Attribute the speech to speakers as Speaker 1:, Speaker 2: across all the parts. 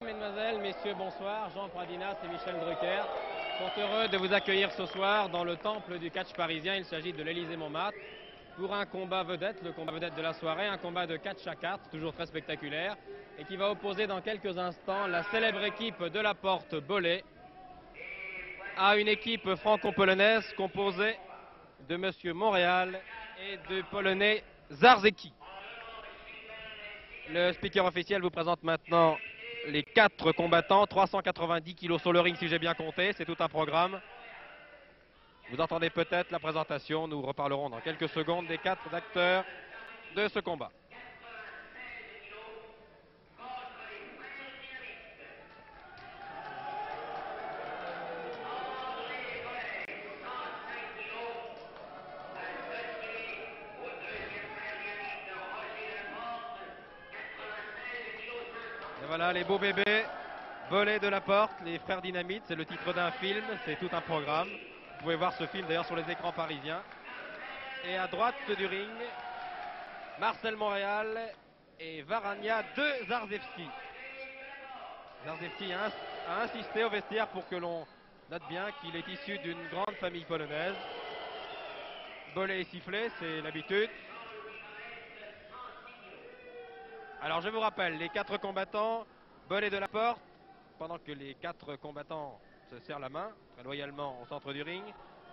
Speaker 1: Mesdemoiselles, messieurs, bonsoir. Jean Pradinas et Michel Drucker sont heureux de vous accueillir ce soir dans le temple du catch parisien. Il s'agit de l'Élysée-Montmartre pour un combat vedette, le combat vedette de la soirée, un combat de catch à 4, toujours très spectaculaire, et qui va opposer dans quelques instants la célèbre équipe de la Porte Bollé à une équipe franco-polonaise composée de Monsieur Montréal et de Polonais Zarzeki. Le speaker officiel vous présente maintenant les 4 combattants, 390 kilos sur le ring si j'ai bien compté, c'est tout un programme. Vous entendez peut-être la présentation, nous reparlerons dans quelques secondes des 4 acteurs de ce combat. Et voilà les beaux bébés, Bollé de la Porte, les frères Dynamite, c'est le titre d'un film, c'est tout un programme. Vous pouvez voir ce film d'ailleurs sur les écrans parisiens. Et à droite du ring, Marcel Montréal et Varania de Zarzewski. Zarzewski a insisté au vestiaire pour que l'on note bien qu'il est issu d'une grande famille polonaise. Bollé est sifflé, c'est l'habitude. Alors je vous rappelle, les 4 combattants, Bollé de la Porte, pendant que les 4 combattants se serrent la main, très loyalement au centre du ring.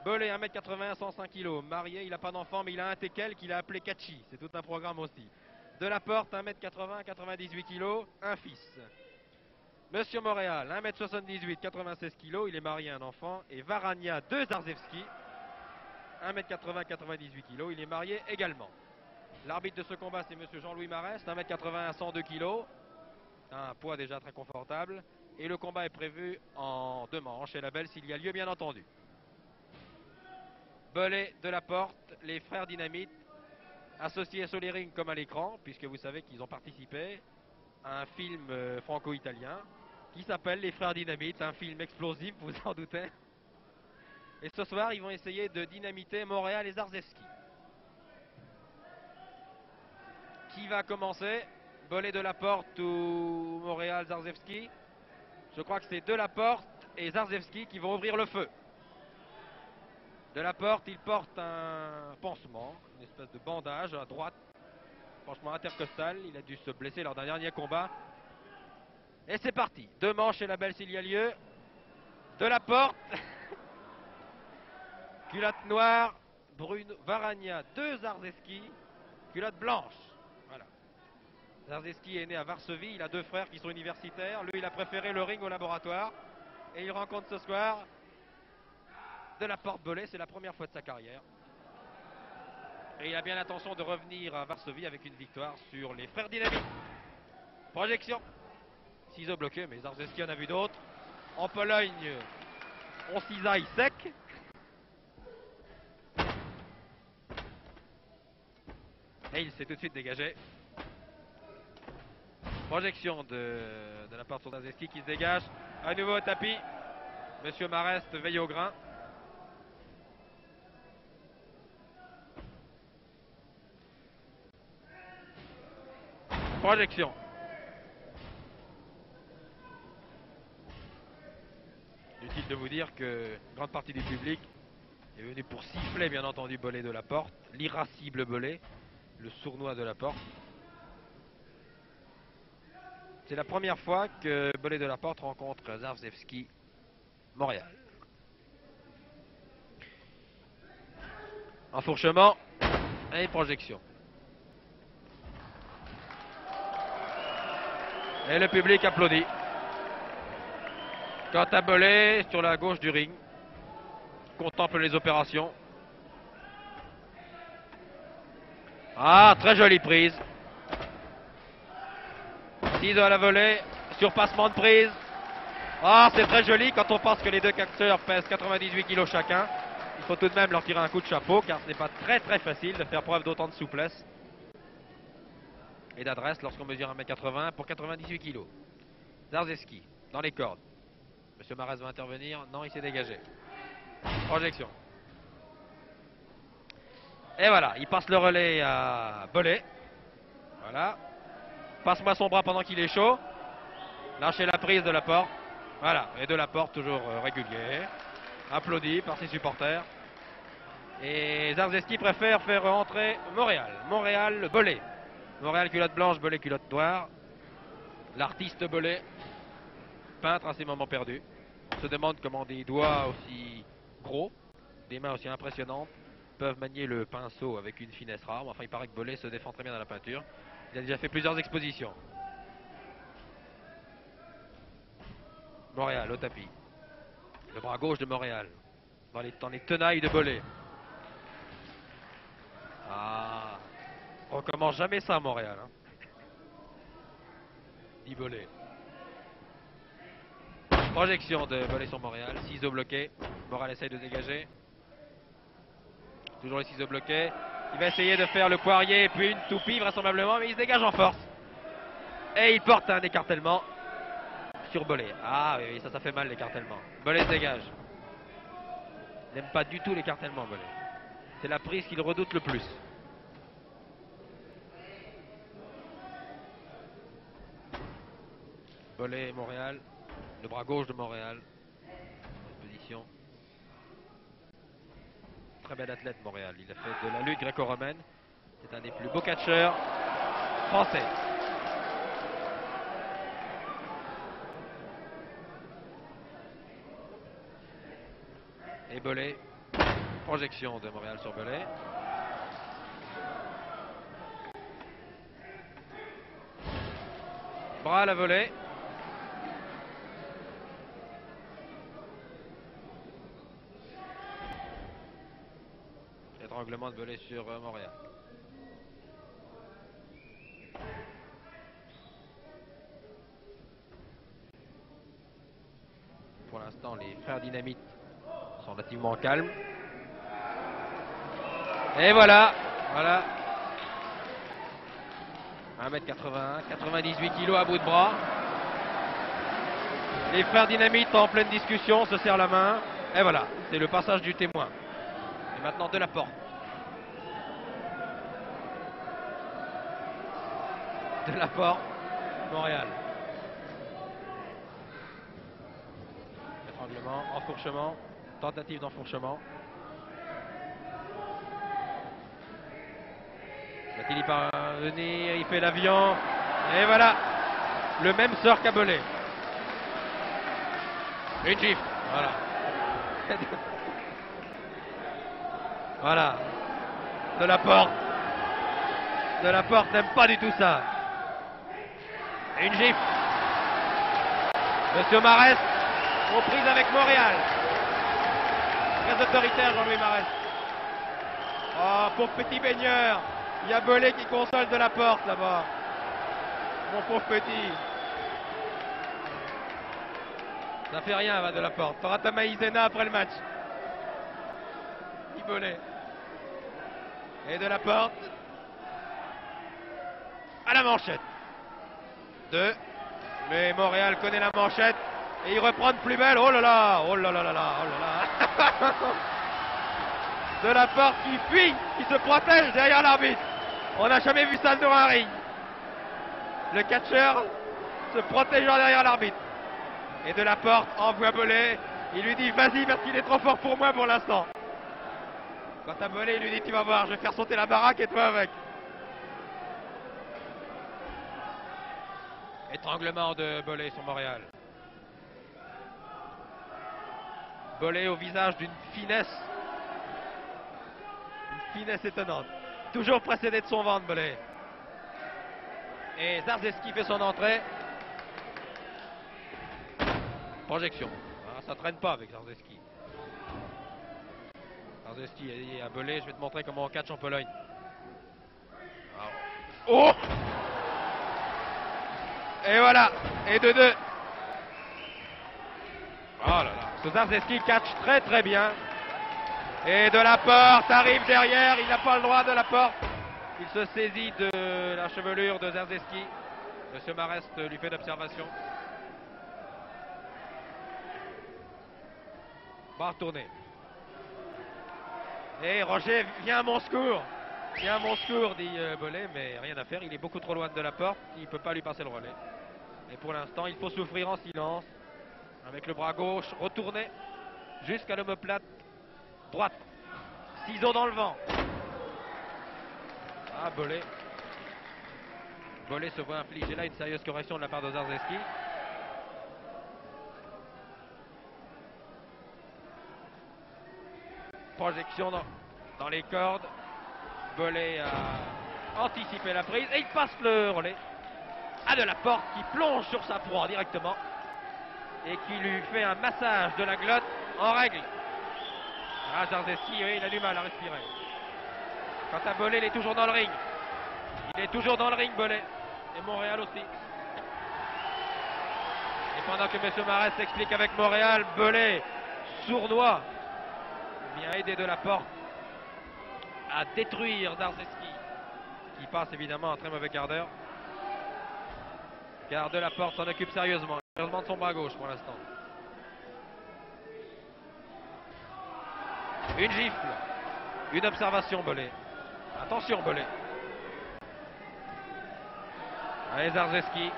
Speaker 1: Bollé 1m80, 105 kg, marié, il n'a pas d'enfant mais il a un teckel qu'il a appelé Kachi, c'est tout un programme aussi. De la Porte 1m80, 98 kg, un fils. Monsieur Montréal 1m78, 96 kg, il est marié à un enfant. Et Varania de Zarzewski 1m80, 98 kg, il est marié également. L'arbitre de ce combat, c'est monsieur Jean-Louis Marest, 1m80, 102 kg. Un poids déjà très confortable. Et le combat est prévu en 2 manches. Et la belle s'il y a lieu, bien entendu. Bollé de la Porte, les frères Dynamite, associés sur les rings comme à l'écran, puisque vous savez qu'ils ont participé à un film franco-italien qui s'appelle Les Frères Dynamite, un film explosif, vous en doutez. Et ce soir, ils vont essayer de dynamiter Montréal et Zarzewski. Qui va commencer? Bollé de la Porte ou Montréal Zarzewski? Je crois que c'est de la Porte et Zarzewski qui vont ouvrir le feu. De la Porte, il porte un pansement, une espèce de bandage à droite, franchement intercostal. Il a dû se blesser lors d'un dernier combat. Et c'est parti. 2 manches et la belle s'il y a lieu. De la Porte. Culotte noire, brune, Varania de Zarzewski. Culotte blanche. Voilà. Zarzewski est né à Varsovie, il a 2 frères qui sont universitaires. Lui, il a préféré le ring au laboratoire. Et il rencontre ce soir de la Porte Bollé, c'est la première fois de sa carrière. Et il a bien l'intention de revenir à Varsovie avec une victoire sur les frères Dynamite. Projection. Ciseaux bloqués, mais Zarzewski en a vu d'autres. En Pologne, on cisaille sec. Et il s'est tout de suite dégagé. Projection de la part de Zarzewski qui se dégage. À nouveau au tapis. Monsieur Marest veille au grain. Projection. Inutile de vous dire que une grande partie du public est venu pour siffler bien entendu Bollé de la Porte. L'irascible Bollé. Le sournois de la Porte. C'est la première fois que Bollé de la Porte rencontre Zarzewski Montréal. Enfourchement et projection. Et le public applaudit. Quant à Bollé, sur la gauche du ring, contemple les opérations. Ah, très jolie prise. Ciseaux à la volée, surpassement de prise. Ah, c'est très joli quand on pense que les 2 acteurs pèsent 98 kg chacun. Il faut tout de même leur tirer un coup de chapeau car ce n'est pas très facile de faire preuve d'autant de souplesse et d'adresse lorsqu'on mesure 1m80 pour 98 kg. Zarzewski, dans les cordes. Monsieur Marès va intervenir. Non, il s'est dégagé. Projection. Et voilà, il passe le relais à Bollé. Voilà. Passe-moi son bras pendant qu'il est chaud. Lâcher la prise de la porte. Voilà, et de la porte toujours régulier. Applaudi par ses supporters. Et Zarzeski préfère faire entrer Montréal. Montréal, Belay. Montréal, culotte blanche, Belay, culotte noire. L'artiste Belay, peintre à ses moments perdus. On se demande comment des doigts aussi gros, des mains aussi impressionnantes, peuvent manier le pinceau avec une finesse rare. Enfin, il paraît que Belay se défend très bien dans la peinture. Il a déjà fait plusieurs expositions. Montréal au tapis. Le bras gauche de Montréal. Dans les tenailles de Belay. Ah, on recommence jamais ça à Montréal. Hein. Dit Belay. Projection de Belay sur Montréal. Ciseaux bloqués. Montréal essaye de dégager. Toujours les ciseaux bloqués. Il va essayer de faire le poirier et puis une toupie vraisemblablement, mais il se dégage en force. Et il porte un écartèlement sur Belay. Ah oui, ça fait mal l'écartèlement. Belay se dégage. Il n'aime pas du tout l'écartèlement, Belay. C'est la prise qu'il redoute le plus. Belay, Montréal. Le bras gauche de Montréal. Position. Très bel athlète, Montréal. Il a fait de la lutte gréco-romaine. C'est un des plus beaux catcheurs français. Et Belay. Projection de Montréal sur Belay. Bras à la volée. Étranglement de Belay sur Montréal. Pour l'instant, les frères Dynamite sont relativement calmes. Et voilà. 1m81, 98 kg à bout de bras. Les frères Dynamite en pleine discussion se serrent la main. Et voilà, c'est le passage du témoin. Et maintenant de la porte. De la porte, Montréal. Étranglement, enfourchement, tentative d'enfourchement. Va-t-il y parvenir? Il fait l'avion. Et voilà, le même sort qu'à Belay. Une gifle, voilà. Voilà. De la porte. De la porte n'aime pas du tout ça. Une gifle. Monsieur Marès, aux prises avec Montréal. Très autoritaire Jean-Louis Marès. Oh, pauvre petit baigneur. Il y a Belay qui console de la porte là-bas. Mon pauvre petit. Ça fait rien, va de la porte. T'auras ta maïzena après le match. Belay. Et de la porte. À la manchette. 2. Mais Montréal connaît la manchette. Et il reprend de plus belle. Oh là là. Oh là là là là. Oh là là. De la porte qui fuit. Qui se protège derrière l'arbitre. On n'a jamais vu ça dans un ring. Le catcheur se protégeant derrière l'arbitre. Et de la porte envoie Belay. Il lui dit vas-y parce qu'il est trop fort pour moi pour l'instant. Quant à Belay, il lui dit tu vas voir, je vais faire sauter la baraque et toi avec. Étranglement de Belay sur Montréal. Belay au visage d'une finesse. Une finesse étonnante. Toujours précédé de son ventre, Belay. Et Zarzeski fait son entrée. Projection. Ah, ça traîne pas avec Zarzeski. Zarzeski a dit à Belay, je vais te montrer comment on catch en Pologne. Ah. Oh! Et voilà. Et de 2. Oh là là. Zarzeski catch très très bien. Et de la porte arrive derrière. Il n'a pas le droit de la porte. Il se saisit de la chevelure de Zarzeski. Monsieur Marest lui fait d'observation. Bras retourné. Et Roger, viens à mon secours. Viens à mon secours, dit Belay, mais rien à faire. Il est beaucoup trop loin de la porte. Il ne peut pas lui passer le relais. Et pour l'instant, il faut souffrir en silence. Avec le bras gauche retourné jusqu'à l'omoplate droite. Ciseaux dans le vent. Ah, Bollé. Bollé se voit infliger là une sérieuse correction de la part de Zarzeski. Projection dans les cordes. Bollé a anticipé la prise et il passe le relais à Delaporte qui plonge sur sa proie directement et qui lui fait un massage de la glotte en règle. Ah, Zarzeski, oui, il a du mal à respirer. Quant à Bollé, il est toujours dans le ring. Il est toujours dans le ring, Bollé. Et Montréal aussi. Et pendant que M. Marès s'explique avec Montréal, Bollé, sournois, vient aider Delaporte à détruire Zarzeski, qui passe évidemment un très mauvais quart d'heure. Car Delaporte s'en occupe sérieusement de son bras gauche pour l'instant. Une gifle, une observation, Bollé. Attention, Bollé. Allez, Zarzeski.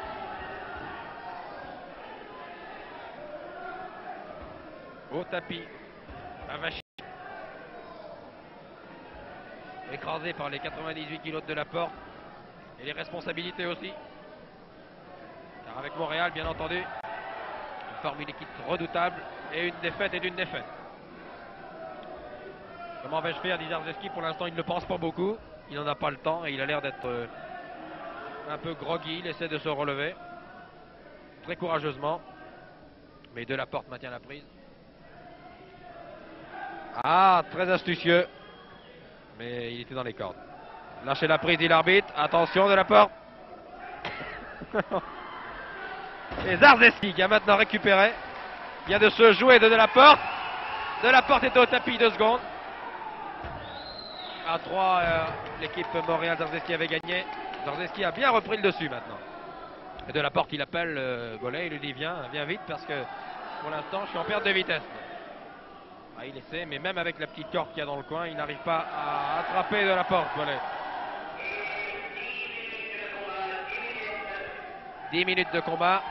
Speaker 1: Au tapis. Avachi. Écrasé par les 98 kilos de Delaporte. Et les responsabilités aussi. Car avec Montréal, bien entendu, il forme une équipe redoutable. Et une défaite est une défaite. Comment vais-je faire, dit Zarzeski. Pour l'instant, il ne pense pas beaucoup. Il n'en a pas le temps et il a l'air d'être un peu groggy. Il essaie de se relever. Très courageusement. Mais Delaporte maintient la prise. Ah, très astucieux. Mais il était dans les cordes. Lâchez la prise, dit l'arbitre. Attention, Delaporte. Et Zarzeski qui a maintenant récupéré. Il vient de se jouer de Delaporte. Delaporte était au tapis 2 secondes. À 3, l'équipe Montréal, Zarzeski avait gagné. Zarzeski a bien repris le dessus maintenant. Et Delaporte, il appelle Bollé, il lui dit viens vite parce que pour l'instant je suis en perte de vitesse. Ah, il essaie, mais même avec la petite corde qu'il y a dans le coin, il n'arrive pas à attraper Delaporte, Bollé. 10 minutes de combat.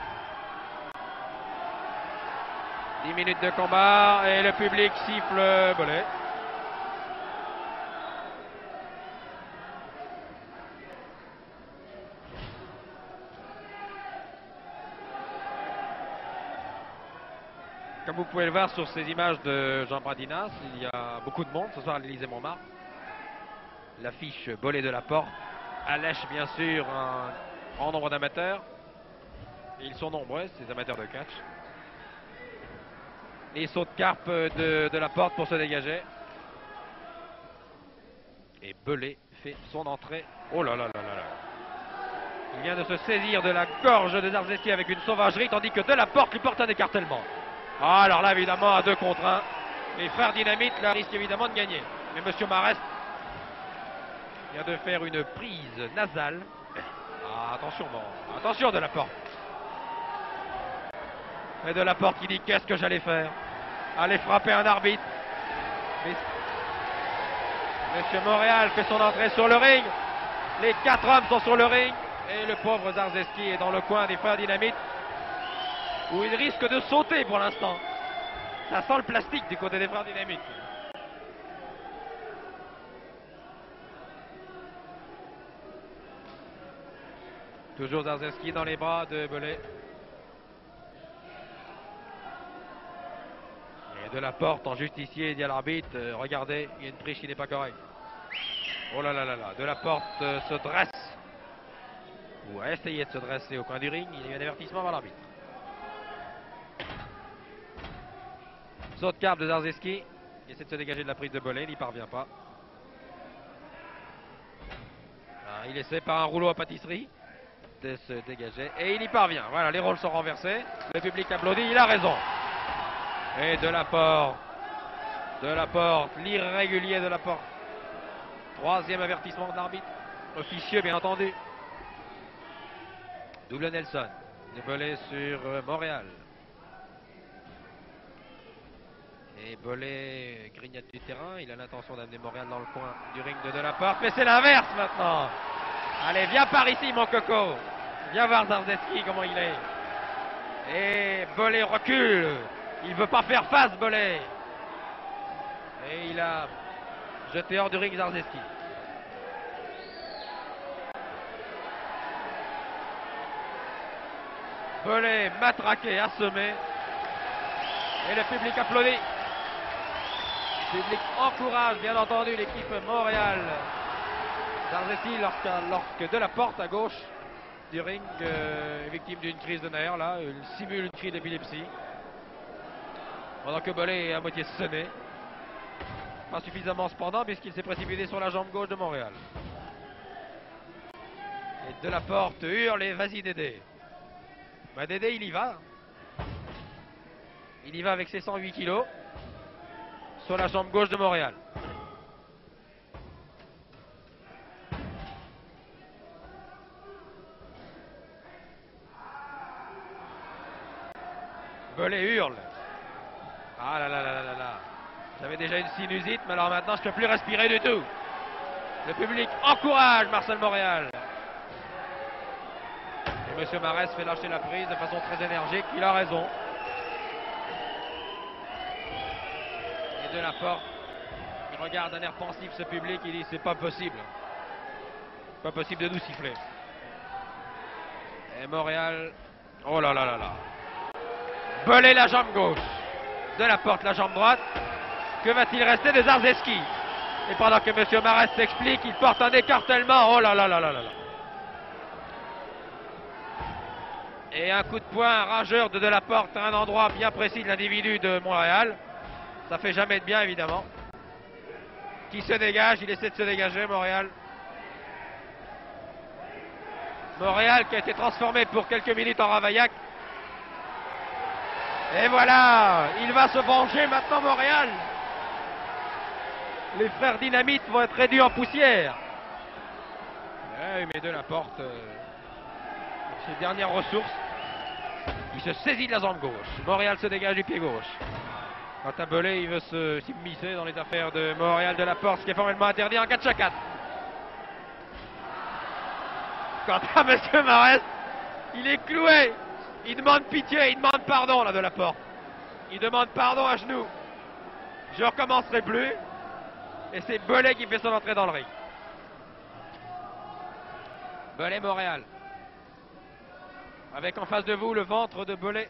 Speaker 1: 10 minutes de combat et le public siffle Bollé. Comme vous pouvez le voir sur ces images de Jean Bradinas, il y a beaucoup de monde ce soir à l'Élysée-Montmartre. L'affiche Bollé Delaporte allèche bien sûr un grand nombre d'amateurs. Et ils sont nombreux, ces amateurs de catch. Et saut de carpe de Delaporte pour se dégager. Et Bollé fait son entrée. Oh là là là là là. Il vient de se saisir de la gorge de Zarzeski avec une sauvagerie, tandis que Delaporte lui porte un écartèlement. Ah, alors là, évidemment, à 2 contre 1. Les frères Dynamite, là, risquent évidemment de gagner. Mais M. Marès vient de faire une prise nasale. Ah, attention, bon. Attention, Delaporte. Et Delaporte qui dit qu'est-ce que j'allais faire? Aller frapper un arbitre. Mais M. Montréal fait son entrée sur le ring. Les 4 hommes sont sur le ring. Et le pauvre Zarzeski est dans le coin des frères Dynamite, où il risque de sauter pour l'instant. Ça sent le plastique du côté des frères Dynamite. Toujours Zarzeski dans les bras de Bollé. Et Delaporte en justicier dit à l'arbitre, regardez, il y a une prise qui n'est pas correcte. Oh là là là là, Delaporte se dresse. Ou a essayé de se dresser au coin du ring, il y a eu un avertissement par l'arbitre. Saut de carpe de Zarzeski. Il essaie de se dégager de la prise de Bollé, il n'y parvient pas. Ah, il essaie par un rouleau à pâtisserie de se dégager. Et il y parvient. Voilà, les rôles sont renversés. Le public applaudit, il a raison. Et Delaporte, l'irrégulier Delaporte. 3e avertissement de l'arbitre. Officieux, bien entendu. Double Nelson. Bollé sur Montréal. Et Bollé grignote du terrain. Il a l'intention d'amener Montréal dans le coin du ring de Delaporte. Mais c'est l'inverse maintenant. Allez, viens par ici, mon coco. Viens voir Zarzeski comment il est. Et Bollé recule. Il veut pas faire face, Bollé. Et il a jeté hors du ring Zarzeski. Bollé matraqué, assommé. Et le public applaudit. Le public encourage bien entendu l'équipe Montréal. Zarzeski lorsque Delaporte à gauche du ring est victime d'une crise de nerfs là, il simule une crise d'épilepsie. Pendant que Bollé est à moitié sonné. Pas suffisamment cependant puisqu'il s'est précipité sur la jambe gauche de Montréal. Et Delaporte hurle et vas-y Dédé. Bah Dédé il y va. Il y va avec ses 108 kilos sur la jambe gauche de Montréal. Bollé hurle. Ah là là là là là là. J'avais déjà une sinusite, mais alors maintenant je ne peux plus respirer du tout. Le public encourage Marcel Montréal. Et M. Marès fait lâcher la prise de façon très énergique. Il a raison. Et Delaporte, il regarde d'un air pensif ce public. Il dit c'est pas possible. Pas possible de nous siffler. Et Montréal. Oh là là là là. Bollé la jambe gauche. Delaporte la jambe droite. Que va-t-il rester de Zarzeski? Et pendant que M. Marès s'explique, il porte un écartèlement. Oh là là là là là là. Et un coup de poing rageur de Delaporte à un endroit bien précis de l'individu de Montréal. Ça fait jamais de bien évidemment. Qui se dégage, il essaie de se dégager Montréal. Montréal qui a été transformé pour quelques minutes en Ravaillac. Et voilà, il va se venger maintenant Montréal. Les frères Dynamite vont être réduits en poussière. Ouais, mais Delaporte, ses dernières ressources, il se saisit de la jambe gauche. Montréal se dégage du pied gauche. Quant à Bollé, il veut s'immiscer dans les affaires de Montréal Delaporte, ce qui est formellement interdit en 4x4. Quant à M. Marès, il est cloué. Il demande pitié, il demande pardon là Delaporte. Il demande pardon à genoux. Je recommencerai plus. Et c'est Bollé qui fait son entrée dans le ring. Bollé Montréal. Avec en face de vous le ventre de Bollé.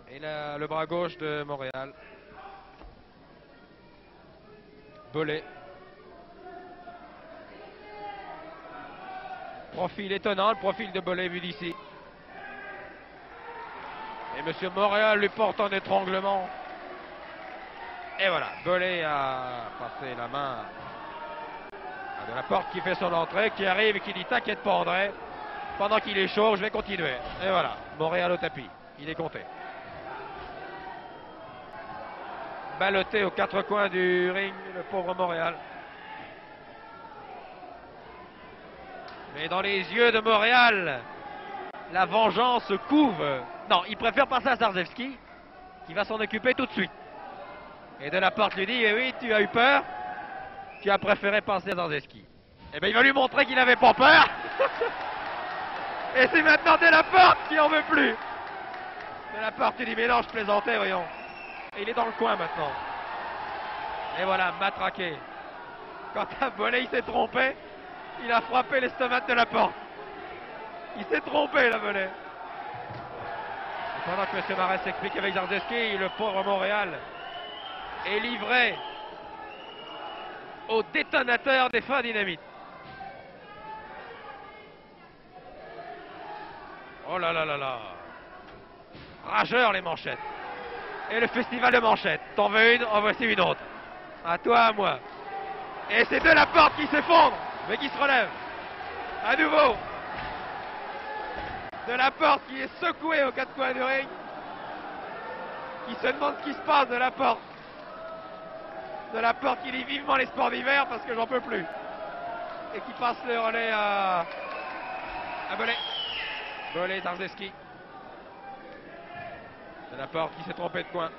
Speaker 1: Et là, le bras gauche de Montréal. Bollé. Profil étonnant, le profil de Bollé vu d'ici. Et M. Montréal lui porte un étranglement. Et voilà, Bollé a passé la main à Delaporte qui fait son entrée, qui arrive et qui dit t'inquiète pas André, pendant qu'il est chaud, je vais continuer. Et voilà, Montréal au tapis, il est compté. Ballotté aux quatre coins du ring, le pauvre Montréal. Mais dans les yeux de Montréal, la vengeance couve. Non, il préfère passer à Zarzeski, qui va s'en occuper tout de suite. Et Delaporte lui dit, eh oui, tu as eu peur, tu as préféré passer à Zarzeski. Eh bien, il va lui montrer qu'il n'avait pas peur. Et c'est maintenant Delaporte qui en veut plus. Delaporte lui dit, mais non, je plaisantais, voyons. Et il est dans le coin maintenant. Et voilà, matraqué. Quant à Bollé, il s'est trompé. Il a frappé l'estomac de Delaporte. Il s'est trompé, la Bollé. Pendant que M. Marès s'explique avec Zarzeski, le pauvre Montréal est livré au détonateur des frères Dynamite. Oh là là là là. Rageur les manchettes. Et le festival de manchettes. T'en veux une, en voici une autre. À toi, à moi. Et c'est Delaporte qui s'effondre, mais qui se relève. À nouveau. Delaporte qui est secoué aux quatre coins du ring. Qui se demande ce qui se passe, Delaporte. Delaporte qui dit vivement les sports d'hiver parce que j'en peux plus. Et qui passe le relais à Bollé. Bollé, Zarzeski. Delaporte qui s'est trompé de coin.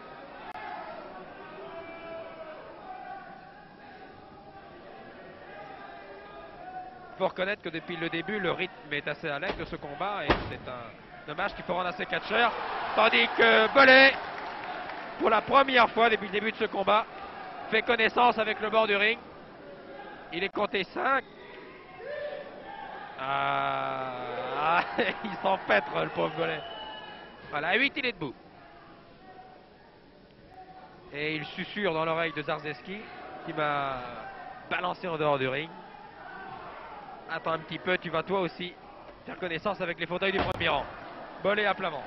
Speaker 1: faut reconnaître que depuis le début, le rythme est assez à l'aise de ce combat et c'est un dommage qu'il faut rendre à ses catcheurs. Tandis que Belay, pour la première fois depuis le début de ce combat, fait connaissance avec le bord du ring. Il est compté 5. Il s'empêtre, le pauvre Belay. Voilà, à 8, il est debout. Et il susurre dans l'oreille de Zarzeski, qui m'a balancé en dehors du ring. Attends un petit peu, tu vas toi aussi faire connaissance avec les fauteuils du premier rang. Belay à plat ventre.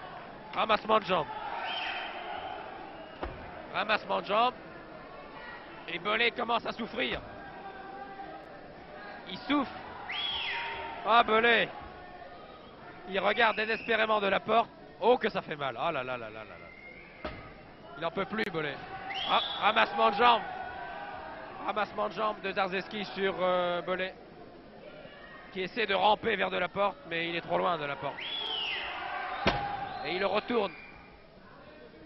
Speaker 1: Ramassement de jambes. Ramassement de jambes. Et Belay commence à souffrir. Il souffre. Ah, Belay. Il regarde désespérément de la porte. Oh, que ça fait mal. Oh là là là là là là. Il n'en peut plus, Belay. Ah, ramassement de jambes. Ramassement de jambes de Zarzeski sur Belay, qui essaie de ramper vers de la porte, mais il est trop loin de la porte. Et il le retourne.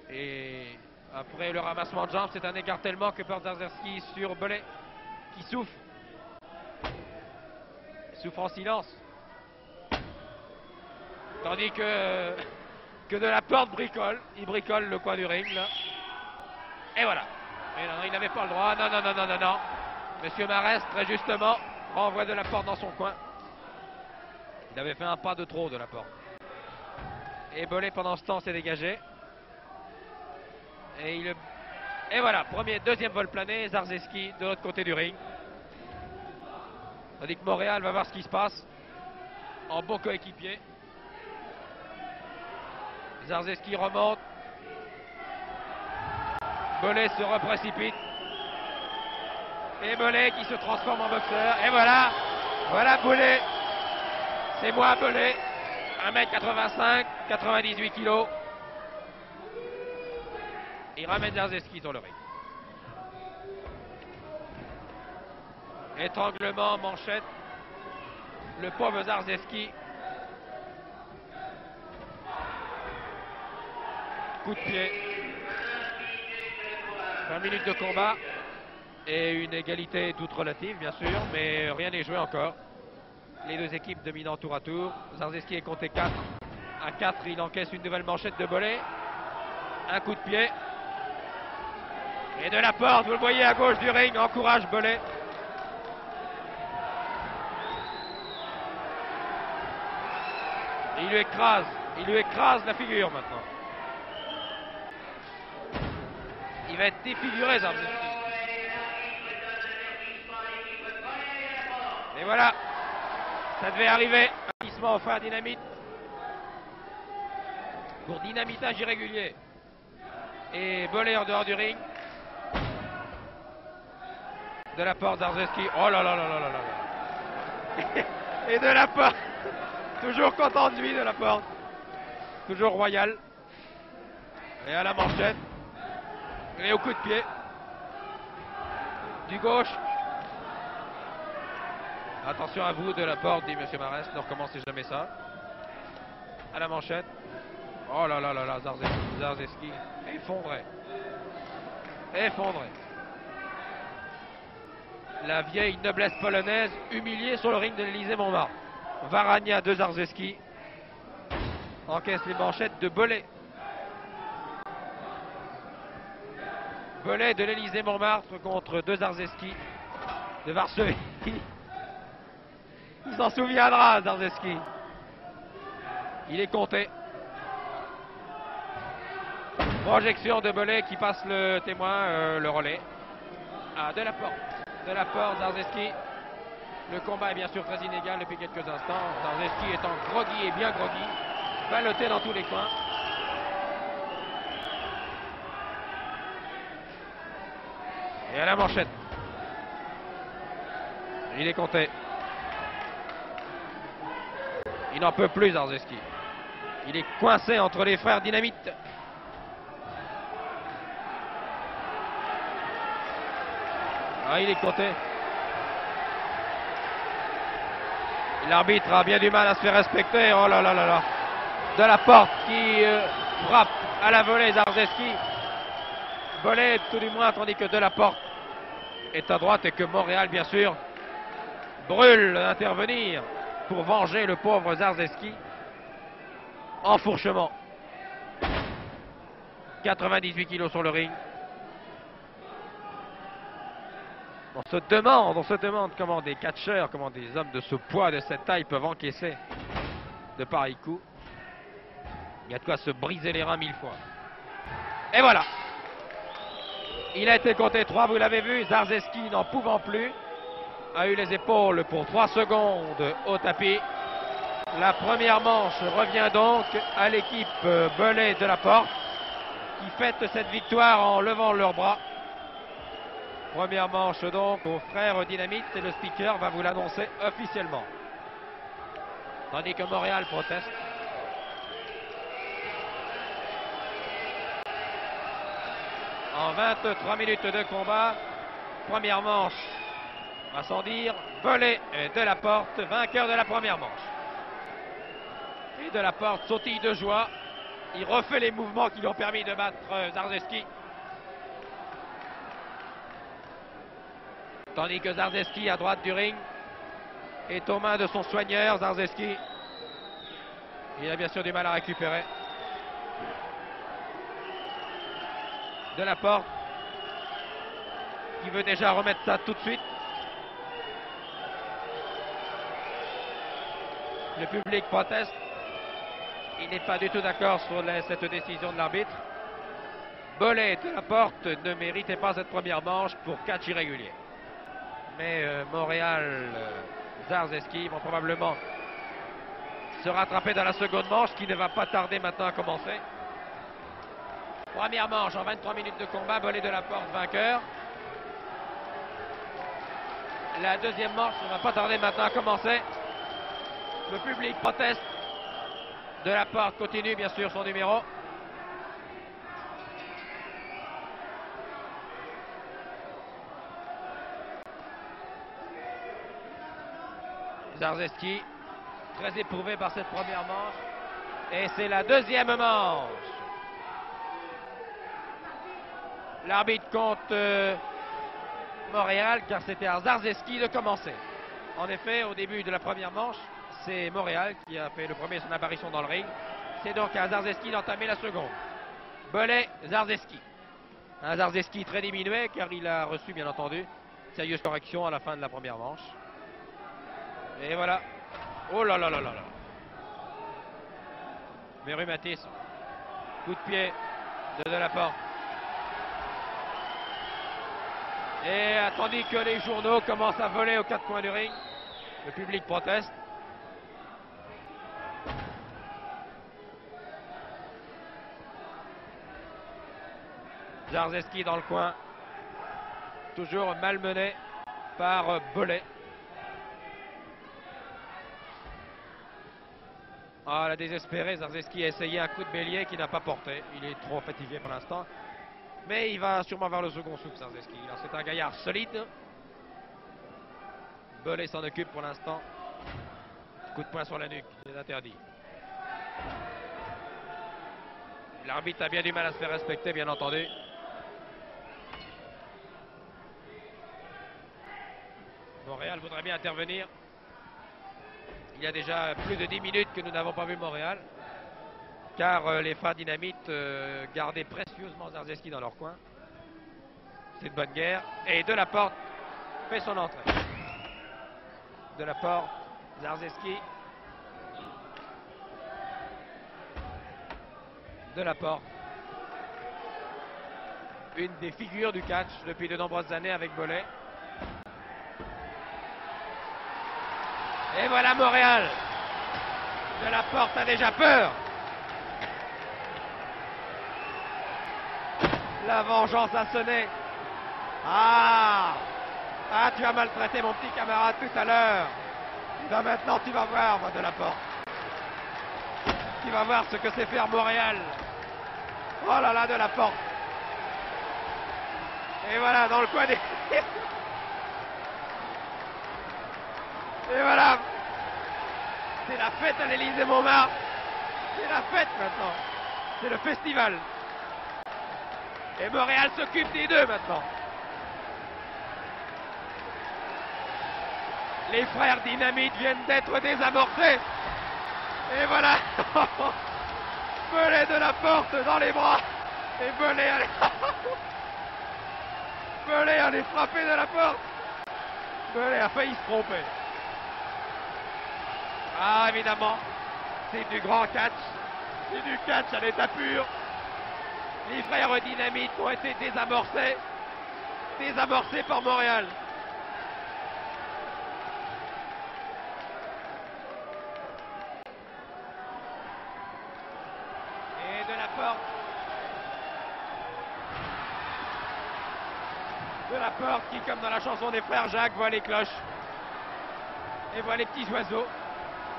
Speaker 1: Et après le ramassement de jambes, c'est un écartèlement que porte Zarzeski sur Belay, qui souffre. Il souffre en silence. Tandis que de la porte bricole. Il bricole le coin du ring, là. Et voilà. Mais non, il n'avait pas le droit. Non, non, non, non, non, non. Monsieur Marès, très justement, renvoie de la porte dans son coin. Il avait fait un pas de trop de la porte. Et Belay, pendant ce temps, s'est dégagé. Et voilà, deuxième vol plané, Zarzeski de l'autre côté du ring. Tandis que Montréal va voir ce qui se passe. En bon coéquipier. Zarzeski remonte. Belay se reprécipite. Et Belay qui se transforme en boxeur. Et voilà. Voilà Belay. C'est moi Belay. 1m85, 98 kg. Il ramène Zarzeski sur le ring. Étranglement, manchette. Le pauvre Zarzeski. Coup de pied. 20 minutes de combat. Et une égalité toute relative, bien sûr, mais rien n'est joué encore. Les deux équipes dominant tour à tour. Zarzeski est compté 4. À 4, il encaisse une nouvelle manchette de Belay. Un coup de pied. Et de la porte, vous le voyez à gauche du ring, encourage Belay. Il lui écrase la figure maintenant. Il va être défiguré, Zarzeski. Et voilà, ça devait arriver. Avertissement au frère Dynamite pour dynamitage irrégulier. Et Belay en dehors du ring. De la porte, Zarzeski. Oh là là là là là là. Et de la porte. Toujours content de lui, de la porte. Toujours royal. Et à la manchette. Et au coup de pied. Du gauche. Attention à vous, de la porte, dit M. Marès. Ne recommencez jamais ça. À la manchette. Oh là là là là, Zarzeski. Effondré. Effondré. La vieille noblesse polonaise humiliée sur le ring de l'Élysée-Montmartre. Varania de Zarzeski encaisse les manchettes de Belay. Belay de l'Élysée-Montmartre contre de Zarzeski de Varsovie. Il s'en souviendra, Zarzeski. Il est compté. Projection de Belay qui passe le témoin, le relais. Ah, de la porte. De la porte, Zarzeski. Le combat est bien sûr très inégal depuis quelques instants. Zarzeski étant groggy et bien groggy. Ballotté dans tous les coins. Et à la manchette. Il est compté. Il n'en peut plus, Zarzeski. Il est coincé entre les frères Dynamite. Ah, il est compté. L'arbitre a bien du mal à se faire respecter. Oh là là là là. De la porte qui frappe à la volée Zarzeski. Belay tout du moins, tandis que de la porte est à droite et que Montréal, bien sûr, brûle d'intervenir pour venger le pauvre Zarzeski. Enfourchement. 98 kilos sur le ring. On se demande comment des catcheurs, comment des hommes de ce poids, de cette taille peuvent encaisser de pareils coups. Il y a de quoi se briser les reins 1000 fois. Et voilà. Il a été compté 3, vous l'avez vu. Zarzeski, n'en pouvant plus, a eu les épaules pour 3 secondes au tapis. La première manche revient donc à l'équipe Belay de la Porte, qui fête cette victoire en levant leurs bras. Première manche donc aux frères Dynamite, et le speaker va vous l'annoncer officiellement. Tandis que Montréal proteste. En 23 minutes de combat, première manche, va sans dire, Belay de la Porte, vainqueur de la première manche. Et de la Porte sautille de joie. Il refait les mouvements qui lui ont permis de battre Zarzeski. Tandis que Zarzeski, à droite du ring, est aux mains de son soigneur. Zarzeski, il a bien sûr du mal à récupérer. De la Porte, qui veut déjà remettre ça tout de suite. Le public proteste. Il n'est pas du tout d'accord sur cette décision de l'arbitre. Belay de la Porte ne méritait pas cette première manche pour catch irrégulier. Mais Montréal, Zarzeski vont probablement se rattraper dans la seconde manche qui ne va pas tarder maintenant à commencer. Première manche en 23 minutes de combat, Belay de la Porte vainqueur. La deuxième manche ne va pas tarder maintenant à commencer. Le public proteste. De la Porte continue bien sûr son numéro. Zarzeski, très éprouvé par cette première manche. Et c'est la deuxième manche. L'arbitre compte Montréal, car c'était à Zarzeski de commencer. En effet, au début de la première manche, c'est Montréal qui a fait le premier son apparition dans le ring. C'est donc à Zarzeski d'entamer la seconde. Belay, Zarzeski. Un Zarzeski très diminué, car il a reçu, bien entendu, sérieuse correction à la fin de la première manche. Et voilà. Oh là là là là là. Mais rhumatisme. Coup de pied de la Porte. Et tandis que les journaux commencent à voler aux quatre coins du ring, le public proteste. Zarzeski dans le coin, toujours malmené par Belay. Ah, la désespérée, Zarzeski a essayé un coup de bélier qui n'a pas porté. Il est trop fatigué pour l'instant. Mais il va sûrement avoir le second souffle, Zarzeski. C'est un gaillard solide. Belay s'en occupe pour l'instant. Coup de poing sur la nuque, c'est interdit. L'arbitre a bien du mal à se faire respecter, bien entendu. Montréal voudrait bien intervenir. Il y a déjà plus de 10 minutes que nous n'avons pas vu Montréal, car les frères Dynamite gardaient précieusement Zarzeski dans leur coin. C'est une bonne guerre. Et de la Porte fait son entrée. De la Porte, Zarzeski. De la Porte. Une des figures du catch depuis de nombreuses années avec Belay. Et voilà Montréal. De la Porte a déjà peur. La vengeance a sonné. Ah, tu as maltraité mon petit camarade tout à l'heure. Maintenant tu vas voir, moi, de la Porte. Tu vas voir ce que c'est faire Montréal. Oh là là, de la Porte. Et voilà, dans le coin des... Et voilà. C'est la fête à l'Élysée-Montmartre. C'est la fête maintenant. C'est le festival. Et Montréal s'occupe des deux maintenant. Les frères Dynamite viennent d'être désamorcés. Et voilà. Belay de la Porte dans les bras. Et Belay allait... Belay allait frapper de la Porte. Belay a failli se tromper. Ah, évidemment, c'est du grand catch. C'est du catch à l'état pur. Les frères Dynamite ont été désamorcés. Désamorcés par Montréal. Et de la Porte. De la Porte qui, comme dans la chanson des frères Jacques, voit les cloches. Et voit les petits oiseaux.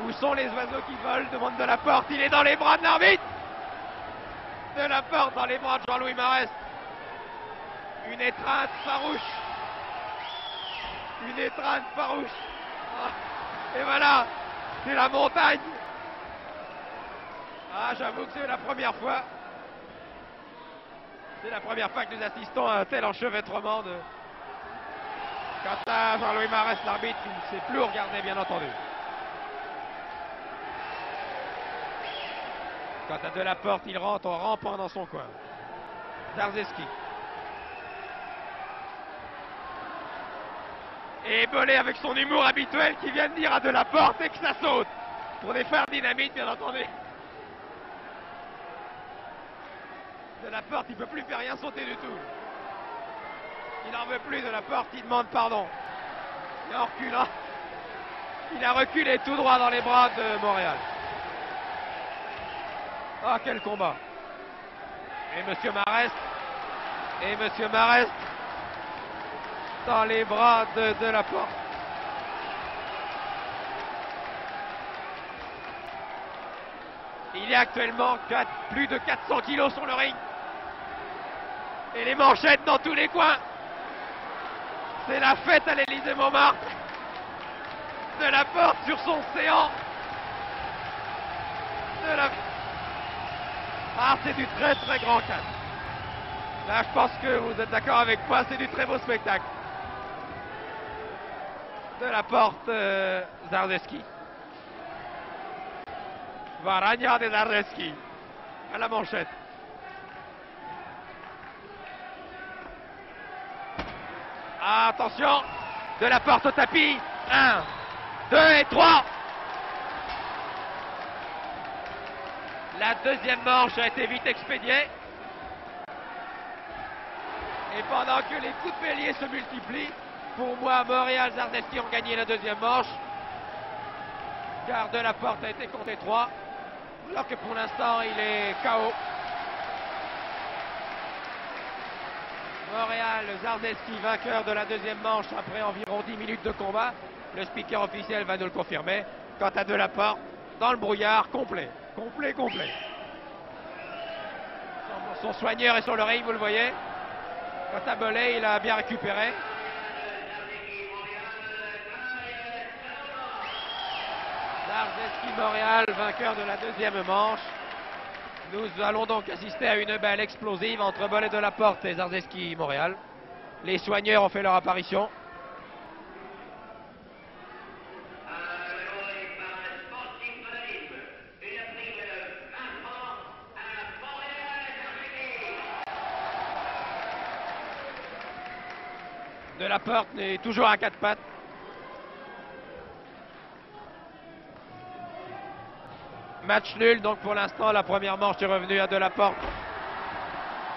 Speaker 1: Où sont les oiseaux qui volent? Demande de la Porte. Il est dans les bras de l'arbitre. De la Porte dans les bras de Jean-Louis Marest. Une étreinte farouche. Une étreinte farouche. Et voilà, c'est la montagne. Ah, j'avoue que c'est la première fois. C'est la première fois que nous assistons à un tel enchevêtrement de... Quant à Jean-Louis Marest, l'arbitre, il ne sait plus où regarder, bien entendu. Quant à de la Porte, il rentre en rampant dans son coin. Zarzeski. Et Belay avec son humour habituel qui vient de dire à de la Porte et que ça saute. Pour des frères Dynamite, bien entendu. De la Porte, il ne peut plus faire rien sauter du tout. Il n'en veut plus de la Porte, il demande pardon. Et en reculant, il a reculé tout droit dans les bras de Montréal. Ah, quel combat. Et Monsieur Marest. Et Monsieur Marest dans les bras de la Porte. Il y a actuellement plus de 400 kilos sur le ring. Et les manchettes dans tous les coins. C'est la fête à l'Élysée-Montmartre. De la Porte sur son séant. Ah, c'est du très très grand catch. Là, je pense que vous êtes d'accord avec moi, c'est du très beau spectacle. De la Porte, Zarzeski. Varagna de Zarzeski. À la manchette. Ah, attention. De la Porte au tapis. 1, 2 et 3. La deuxième manche a été vite expédiée. Et pendant que les coups de bélier se multiplient, pour moi, Montréal et Zarzeski ont gagné la deuxième manche. Car de la Porte a été compté 3. Alors que pour l'instant, il est KO. Montréal, Zarzeski, vainqueur de la deuxième manche après environ 10 minutes de combat. Le speaker officiel va nous le confirmer. Quant à de la Porte, dans le brouillard, complet. Complet. Son soigneur est sur le ring, vous le voyez. Quant à Belay, il a bien récupéré. Zarzeski Montréal, vainqueur de la deuxième manche. Nous allons donc assister à une belle explosive entre Belay de la Porte et Zarzeski Montréal. Les soigneurs ont fait leur apparition. De la Porte est toujours à 4 pattes. Match nul, donc pour l'instant, la première manche est revenue à de la Porte.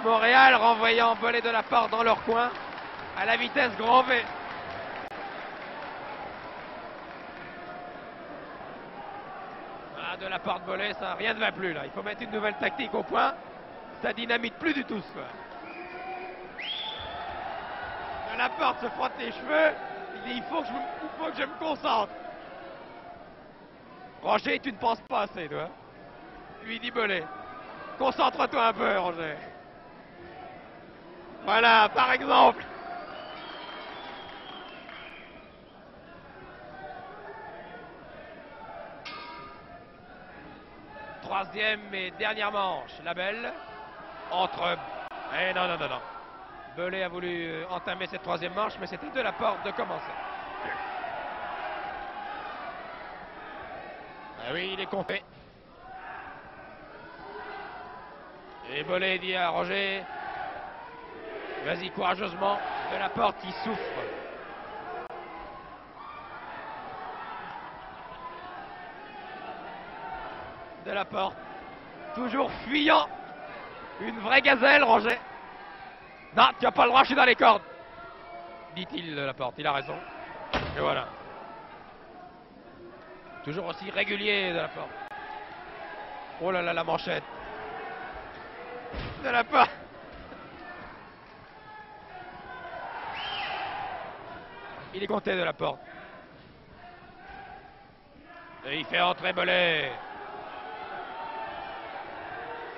Speaker 1: Montréal renvoyant Belay de la Porte dans leur coin, à la vitesse grand V. Ah, de la Porte Belay, ça, rien ne va plus là. Il faut mettre une nouvelle tactique au point. Ça dynamite plus du tout, quoi. De la Porte se frotte les cheveux. Il dit, il faut que je me concentre. Roger, tu ne penses pas assez, toi. Lui dit Belay. Concentre-toi un peu, Roger. Voilà, par exemple. Troisième et dernière manche. La belle. Entre... Eh non. Belay a voulu entamer cette troisième manche, mais c'était de la Porte de commencer. Ah oui, il est compté. Et Bollé dit à Roger, vas-y courageusement. Delaporte qui souffre. Delaporte, toujours fuyant. Une vraie gazelle, Roger. Non, tu n'as pas le droit, je suis dans les cordes, dit-il. Delaporte, il a raison. Et voilà. Toujours aussi régulier, Delaporte. Oh là là, la manchette. Delaporte. Il est compté, Delaporte. Et il fait entrer Bollé.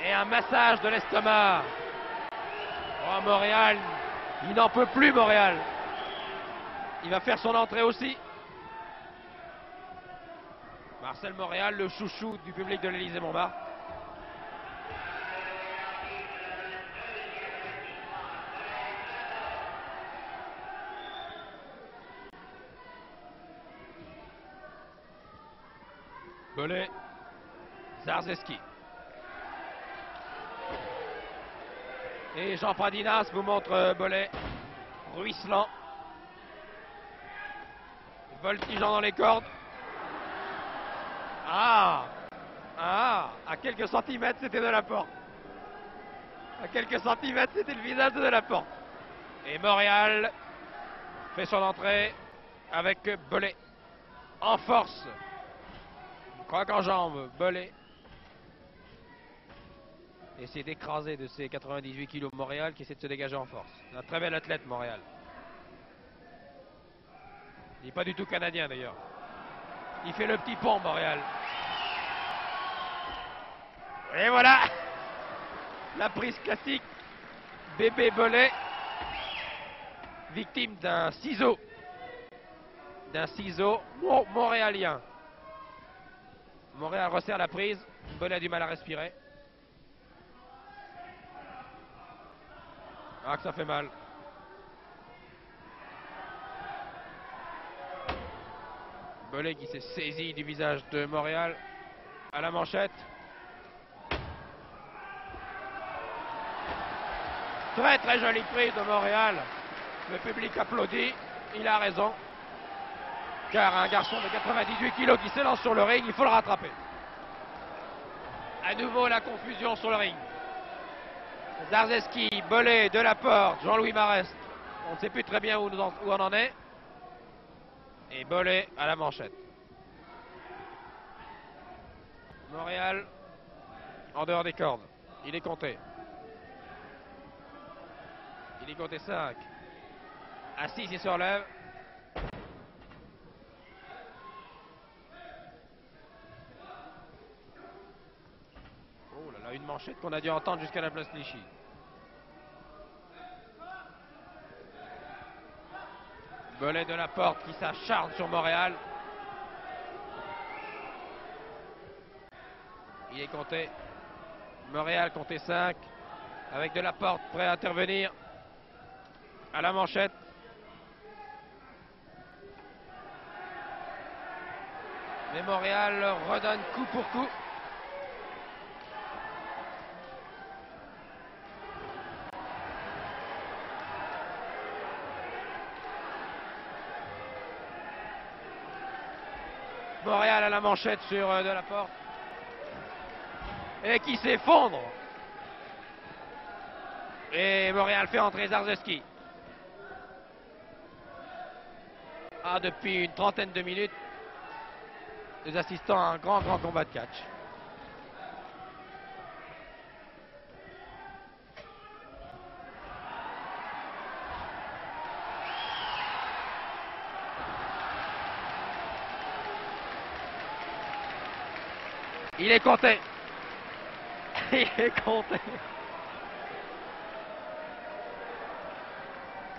Speaker 1: Et un massage de l'estomac. Oh, Montréal, il n'en peut plus, Montréal. Il va faire son entrée aussi. Marcel Montréal, le chouchou du public de l'Élysée-Montmartre. Bollé, Zarzeski. Et Jean Pradinas vous montre Bollé, ruisselant, voltigeant dans les cordes. Ah, à quelques centimètres, c'était Delaporte. À quelques centimètres, c'était le visage de Delaporte. Et Montréal fait son entrée avec Bollé en force. Croque en jambe, Bollé. Essaie d'écraser de ses 98 kilos Montréal qui essaie de se dégager en force. Un très bel athlète, Montréal. Il n'est pas du tout canadien d'ailleurs. Il fait le petit pont, Montréal. Et voilà, la prise classique. Bébé Bollé, victime d'un ciseau. D'un ciseau montréalien. Montréal resserre la prise. Bollé a du mal à respirer. Ah, que ça fait mal. Bollé qui s'est saisi du visage de Montréal à la manchette. Très très jolie prise de Montréal. Le public applaudit. Il a raison. Car un garçon de 98 kilos qui s'élance sur le ring, il faut le rattraper. À nouveau la confusion sur le ring. Zarzeski, Bollé, Delaporte, Jean-Louis Marest. On ne sait plus très bien où on en est. Et Bollé à la manchette. Montréal en dehors des cordes. Il est compté. Il est compté 5. À 6, il se relève. Oh là là, une manchette qu'on a dû entendre jusqu'à la place Clichy. Bollé, Delaporte qui s'acharne sur Montréal. Il est compté. Montréal compté 5. Avec Delaporte prêt à intervenir. À la manchette. Mais Montréal redonne coup pour coup. Montréal à la manchette sur Delaporte. Et qui s'effondre. Et Montréal fait entrer Zarzeski. Ah, depuis une trentaine de minutes, nous assistons à un grand combat de catch. Il est compté. Il est compté.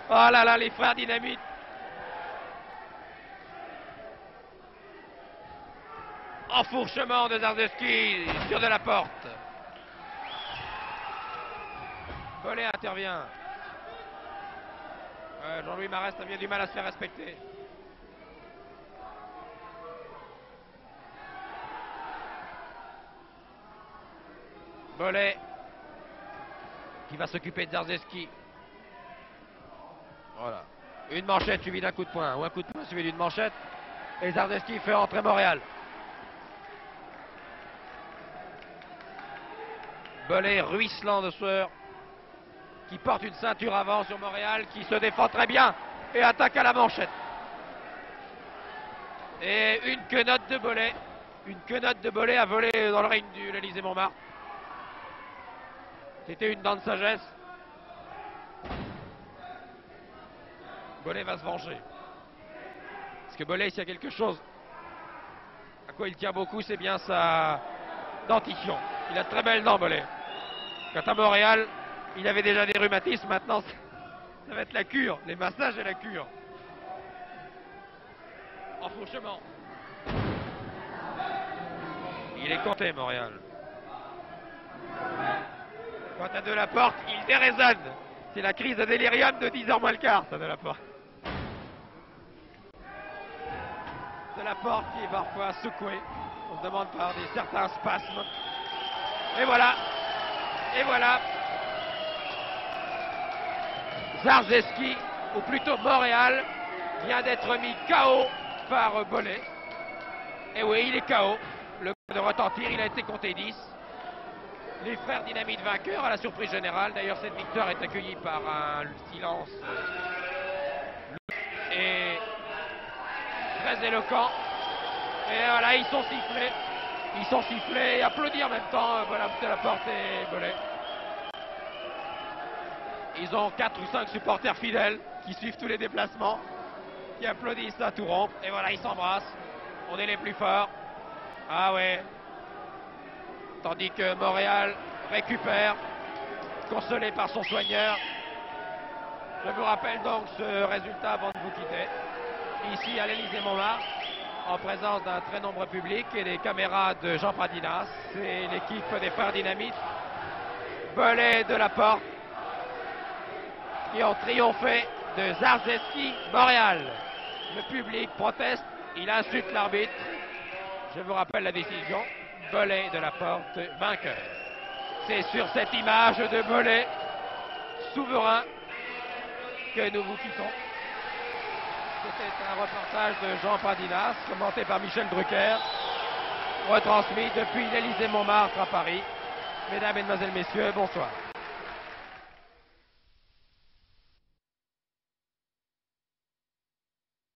Speaker 1: Oh là là, les frères Dynamite. Enfourchement de Zarzeski sur Delaporte. Bollé intervient. Jean-Louis Marest a bien du mal à se faire respecter. Bollet qui va s'occuper de Zarzeski. Voilà. Une manchette suivie d'un coup de poing, ou un coup de poing suivi d'une manchette. Et Zarzeski fait entrer Montréal. Bollet ruisselant de sueur, qui porte une ceinture avant sur Montréal, qui se défend très bien et attaque à la manchette. Et une quenotte de Bollet. Une quenotte de Bollet a volé dans le ring de l'Élysée-Montmartre. C'était une dent de sagesse. Bollet va se venger. Parce que Bollet, s'il y a quelque chose à quoi il tient beaucoup, c'est bien sa dentition. Il a de très belles dents, Bollet. Quant à Montréal, il avait déjà des rhumatismes. Maintenant, ça va être la cure, les massages et la cure. Enfourchement. Il est compté, Montréal. Quant à Delaporte, il déraisonne. C'est la crise de délirium de 10h moins le quart, ça, Delaporte. Delaporte qui est parfois secoué. On se demande par certains spasmes. Et voilà. Et voilà. Zarzeski, ou plutôt Montréal, vient d'être mis KO par Bollet. Et oui, il est KO. Le coup de retentir, il a été compté 10. Les frères Dynamite vainqueurs à la surprise générale. D'ailleurs, cette victoire est accueillie par un silence et très éloquent. Et voilà, ils sont sifflés. Ils sont sifflés et applaudis en même temps. Voilà, Delaporte et Bollet. Ils ont 4 ou 5 supporters fidèles qui suivent tous les déplacements, qui applaudissent à tout rompre. Et voilà, ils s'embrassent. On est les plus forts. Ah ouais. Tandis que Montréal récupère, consolé par son soigneur. Je vous rappelle donc ce résultat avant de vous quitter. Ici à l'Élysée-Montmartre, en présence d'un très nombreux public et des caméras de Jean Pradinas. C'est l'équipe des frères Dynamite, Bollet et Delaporte, qui ont triomphé de Zarzeski Montréal. Le public proteste, il insulte l'arbitre. Je vous rappelle la décision. Bollet et Delaporte vainqueur. C'est sur cette image de Bollet souverain que nous vous quittons. C'était un reportage de Jean Pradinas, commenté par Michel Drucker, retransmis depuis l'Élysée-Montmartre à Paris. Mesdames, Mesdemoiselles, Messieurs, bonsoir.